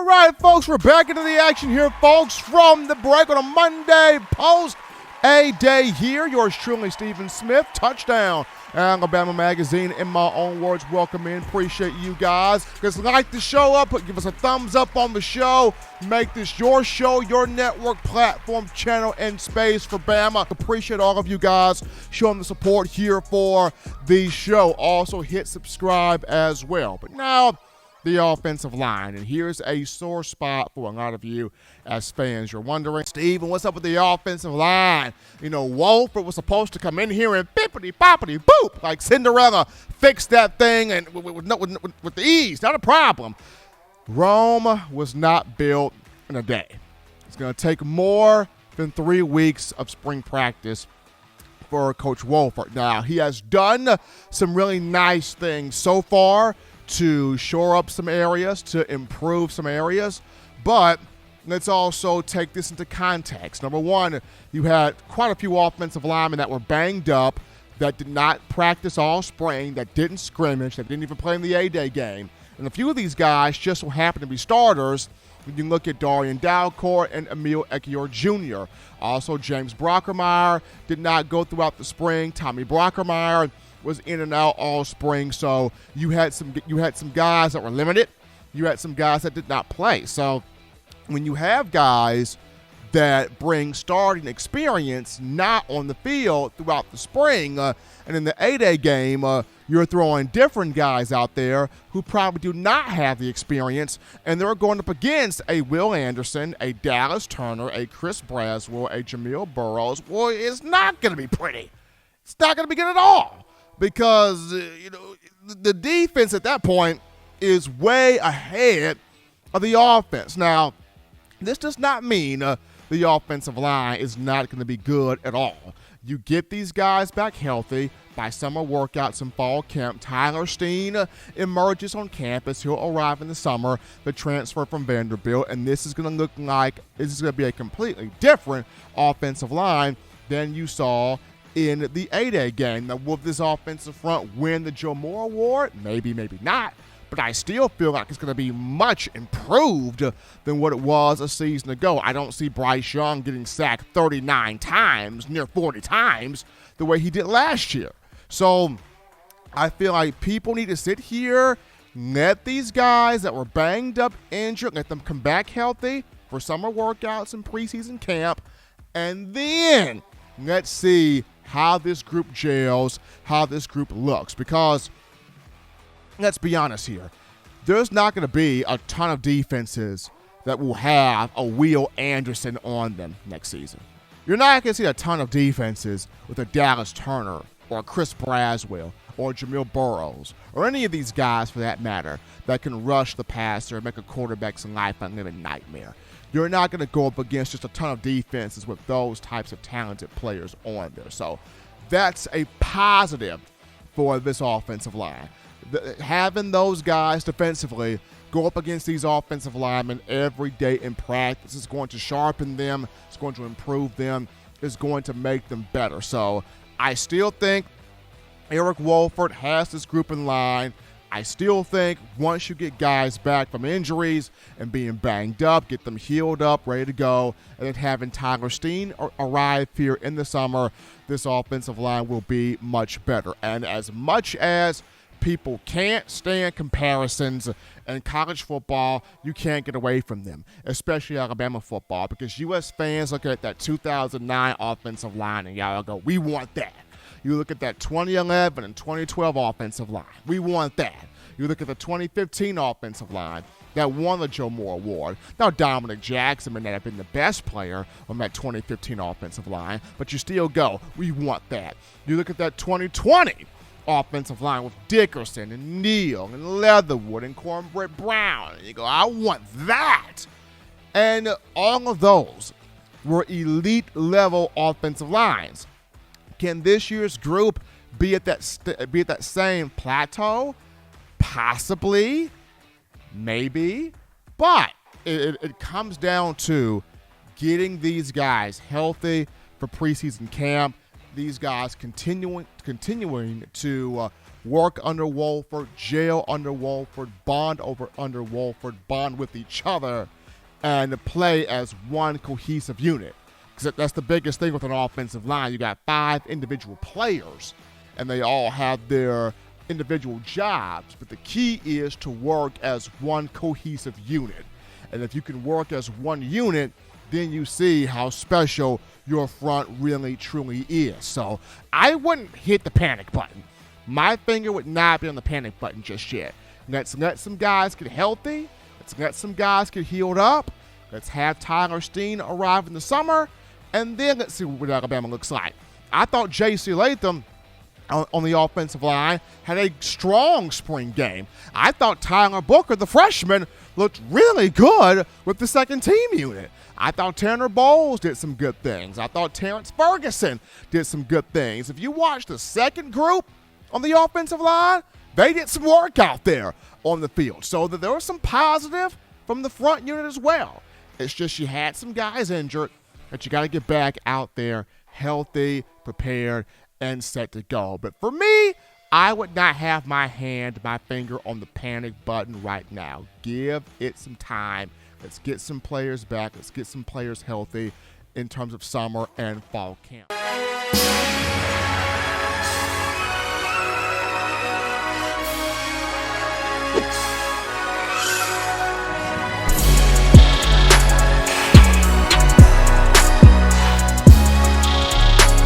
right, folks, we're back into the action here, folks, from the break on a Monday post A-Day here. Yours truly, Stephen Smith, touchdown. Alabama Magazine, in my own words, welcome in. Appreciate you guys. Just like the show up, give us a thumbs up on the show. Make this your show, your network, platform, channel, and space for Bama. Appreciate all of you guys showing the support here for the show. Also, hit subscribe as well. But now, the offensive line. And here's a sore spot for a lot of you as fans. You're wondering, Steven, what's up with the offensive line? You know, Wolford was supposed to come in here and bippity-boppity boop, like Cinderella, fix that thing and with the ease, not a problem. Rome was not built in a day. It's going to take more than 3 weeks of spring practice for Coach Wolford. Now, he has done some really nice things so far to shore up some areas, to improve some areas, but let's also take this into context. Number one, you had quite a few offensive linemen that were banged up, that did not practice all spring, that didn't scrimmage, that didn't even play in the A-Day game. And a few of these guys just so happen to be starters. You can look at Darian Dalcourt and Emil Ekiyor Jr. Also, James Brockermeyer did not go throughout the spring. Tommy Brockermeyer was in and out all spring, so you had some guys that were limited. You had some guys that did not play. So when you have guys that bring starting experience not on the field throughout the spring, and in the A-Day game, you're throwing different guys out there who probably do not have the experience, and they're going up against a Will Anderson, a Dallas Turner, a Chris Braswell, a Jamil Burroughs. Well, it's not going to be pretty. It's not going to be good at all. Because, the defense at that point is way ahead of the offense. Now, this does not mean the offensive line is not going to be good at all. You get these guys back healthy by summer workouts and fall camp. Tyler Steen emerges on campus. He'll arrive in the summer, the transfer from Vanderbilt, and this is going to be a completely different offensive line than you saw in the A-Day game. Now, will this offensive front win the Joe Moore Award? Maybe, maybe not. But I still feel like it's going to be much improved than what it was a season ago. I don't see Bryce Young getting sacked 39 times, near 40 times, the way he did last year. So I feel like people need to sit here, let these guys that were banged up, injured, let them come back healthy for summer workouts and preseason camp, and then let's see how this group gels, how this group looks. Because, let's be honest here, there's not going to be a ton of defenses that will have a Will Anderson on them next season. You're not going to see a ton of defenses with a Dallas Turner or a Chris Braswell or Jamil Burroughs or any of these guys, for that matter, that can rush the passer and make a quarterback's life a living nightmare. You're not going to go up against just a ton of defenses with those types of talented players on there. So that's a positive for this offensive line. Having those guys defensively go up against these offensive linemen every day in practice is going to sharpen them. It's going to improve them. It's going to make them better. So I still think Eric Wolford has this group in line. I still think once you get guys back from injuries and being banged up, get them healed up, ready to go, and then having Tyler Steen arrive here in the summer, this offensive line will be much better. And as much as people can't stand comparisons in college football, you can't get away from them, especially Alabama football, because U.S. fans look at that 2009 offensive line and y'all go, we want that. You look at that 2011 and 2012 offensive line. We want that. You look at the 2015 offensive line that won the Joe Moore Award. Now, Dominic Jackson may not have been the best player on that 2015 offensive line, but you still go, we want that. You look at that 2020 offensive line with Dickerson and Neal and Leatherwood and Cornbread Brown, and you go, I want that. And all of those were elite-level offensive lines. Can this year's group be at that same plateau? Possibly, maybe, but it comes down to getting these guys healthy for preseason camp these guys continuing to work under Wolford, jail under Wolford, bond under Wolford, bond with each other, and to play as one cohesive unit. Because that's the biggest thing with an offensive line. You got 5 individual players, and they all have their individual jobs, but the key is to work as one cohesive unit. And if you can work as one unit, then you see how special your front really truly is. So I wouldn't hit the panic button. My finger would not be on the panic button just yet. Let's let some guys get healthy. Let's let some guys get healed up. Let's have Tyler Steen arrive in the summer, and then let's see what Alabama looks like. I thought J.C. Latham on the offensive line had a strong spring game. I thought Tyler Booker, the freshman, looked really good with the second team unit. I thought Tanner Bowles did some good things. I thought Terrence Ferguson did some good things. If you watch the second group on the offensive line, they did some work out there on the field. So that there was some positive from the front unit as well. It's just you had some guys injured that you got to get back out there healthy, prepared, and set to go. But for me, I would not have my finger on the panic button right now. Give it some time. Let's get some players back. Let's get some players healthy in terms of summer and fall camp.